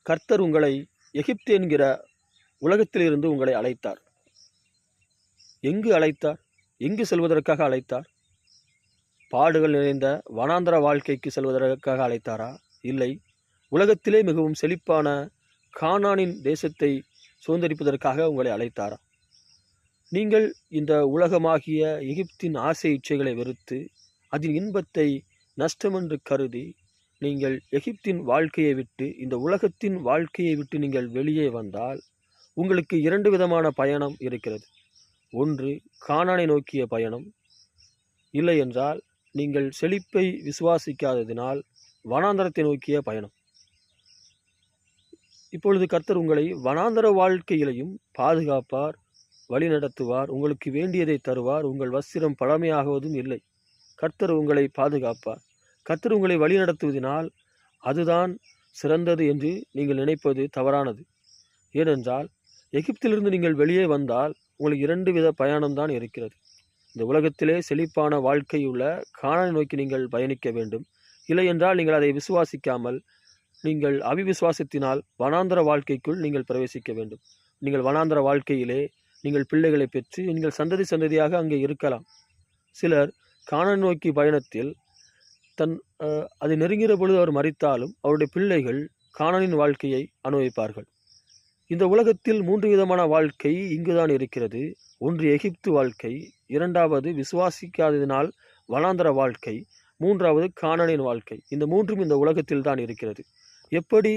கர்த்தர் உங்களை எகிப்து என்கிற உலகத்திலிருந்து உங்களை அழைத்தார். எங்கு அழைத்தார்? எங்கு செல்வதற்காக அழைத்தார்? பாடுகள் நிறைந்த வனாந்தர வாழ்க்கைக்கு செல்வதற்காக அழைத்தாரா? இல்லை, உலகத்திலே மிகவும் செழிப்பான கானானின் தேசத்தை சுதந்திரிப்பதற்காக உங்களை அழைத்தாரா? நீங்கள் இந்த உலகமாகிய எகிப்தின் ஆசை இச்சைகளை வெறுத்து அதன் இன்பத்தை நஷ்டமென்று கருதி நீங்கள் எகிப்தின் வாழ்க்கையை விட்டு இந்த உலகத்தின் வாழ்க்கையை விட்டு நீங்கள் வெளியே வந்தால் உங்களுக்கு 2 விதமான பயணம் இருக்கிறது. ஒன்று கானானை நோக்கிய பயணம், இல்லை என்றால் நீங்கள் செழிப்பை விசுவாசிக்காததினால் வனாந்தரத்தை நோக்கிய பயணம். இப்பொழுது கர்த்தர் உங்களை வனாந்தர வாழ்க்கையிலையும் பாதுகாப்பார், வழி நடத்துவார், உங்களுக்கு வேண்டியதை தருவார். உங்கள் வஸ்திரம் பழமையாகுவதும் இல்லை. கர்த்தர் உங்களை பாதுகாப்பார். கர்த்தர் உங்களை வழி நடத்துவதினால் அதுதான் சிறந்தது என்று நீங்கள் நினைப்பது தவறானது. ஏனென்றால் எகிப்திலிருந்து நீங்கள் வெளியே வந்தால் உங்களுக்கு 2 வித பயணம்தான் இருக்கிறது. இந்த உலகத்திலே செழிப்பான வாழ்க்கையுள்ள கானானை நோக்கி நீங்கள் பயணிக்க வேண்டும். இல்லை என்றால் நீங்கள் அதை விசுவாசிக்காமல் நீங்கள் அவிவிசுவாசத்தினால் வனாந்தர வாழ்க்கைக்குள் நீங்கள் பிரவேசிக்க வேண்டும். நீங்கள் வனாந்தர வாழ்க்கையிலே நீங்கள் பிள்ளைகளை பெற்று நீங்கள் சந்ததி சந்ததியாக அங்கே இருக்கலாம். சிலர் கானானை நோக்கி பயணத்தில் அதை நெருங்கிற பொழுது அவர் மரித்தாலும் அவருடைய பிள்ளைகள் கானானின் வாழ்க்கையை அனுபவிப்பார்கள். இந்த உலகத்தில் 3 விதமான வாழ்க்கை இங்குதான் இருக்கிறது. ஒன்று எகிப்து வாழ்க்கை, 2வது விசுவாசிக்காததினால் வனாந்தர வாழ்க்கை, 3வது கானானின் வாழ்க்கை. இந்த 3ம் இந்த உலகத்தில் தான் இருக்கிறது. எப்படி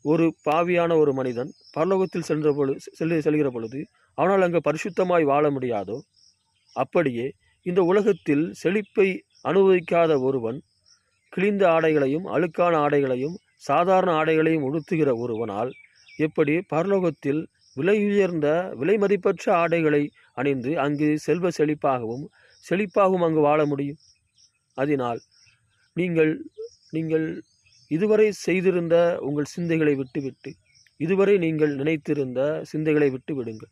ஒரு பாவியான ஒரு மனிதன் பரலோகத்தில் செல்கிற பொழுது அவனால் அங்கு பரிசுத்தமாய் வாழ முடியாதோ, அப்படியே இந்த உலகத்தில் செழிப்பை அனுபவிக்காத ஒருவன் கிழிந்த ஆடைகளையும் அழுக்கான ஆடைகளையும் சாதாரண ஆடைகளையும் உடுத்துகிற ஒருவனால் எப்படி பரலோகத்தில் விலையுயர்ந்த விலை மதிப்பற்ற ஆடைகளை அணிந்து அங்கு செல்வ செழிப்பாகவும் அங்கு வாழ முடியும்? அதனால் நீங்கள் இதுவரை செய்திருந்த உங்கள் சிந்தைகளை விட்டுவிட்டு, இதுவரை நீங்கள் நினைத்திருந்த சிந்தைகளை விட்டு விடுங்கள்.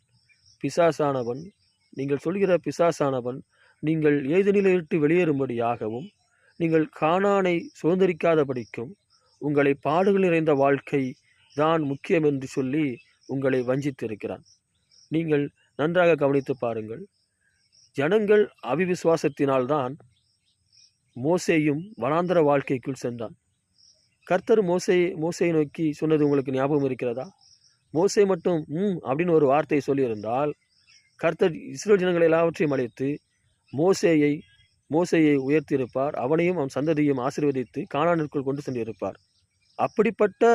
பிசாசானவன், நீங்கள் சொல்கிற பிசாசானவன் நீங்கள் ஏதெனிலே விட்டு வெளியேறும்படியாகவும் நீங்கள் கானானை சுதந்திரிக்காதபடிக்கும் உங்களை பாடுகள் நிறைந்த வாழ்க்கை தான் முக்கியம் என்று சொல்லி உங்களை வஞ்சித்திருக்கிறான். நீங்கள் நன்றாக கவனித்து பாருங்கள். ஜனங்கள் அவிவிசுவாசத்தினால்தான் மோசேயும் வனாந்தர வாழ்க்கைக்குள் சென்றான். கர்த்தர் மோசேயை நோக்கி சொன்னது உங்களுக்கு ஞாபகம் இருக்கிறதா? மோசே மட்டும் அப்படின்னு ஒரு வார்த்தையை சொல்லியிருந்தால் கர்த்தர் இஸ்ரவேல் ஜனங்கள் எல்லாவற்றையும் அழைத்து மோசேயை உயர்த்தியிருப்பார். அவனையும் அவன் சந்ததியையும் ஆசீர்வதித்து கானானிற்குள் கொண்டு சென்றிருப்பார். அப்படிப்பட்ட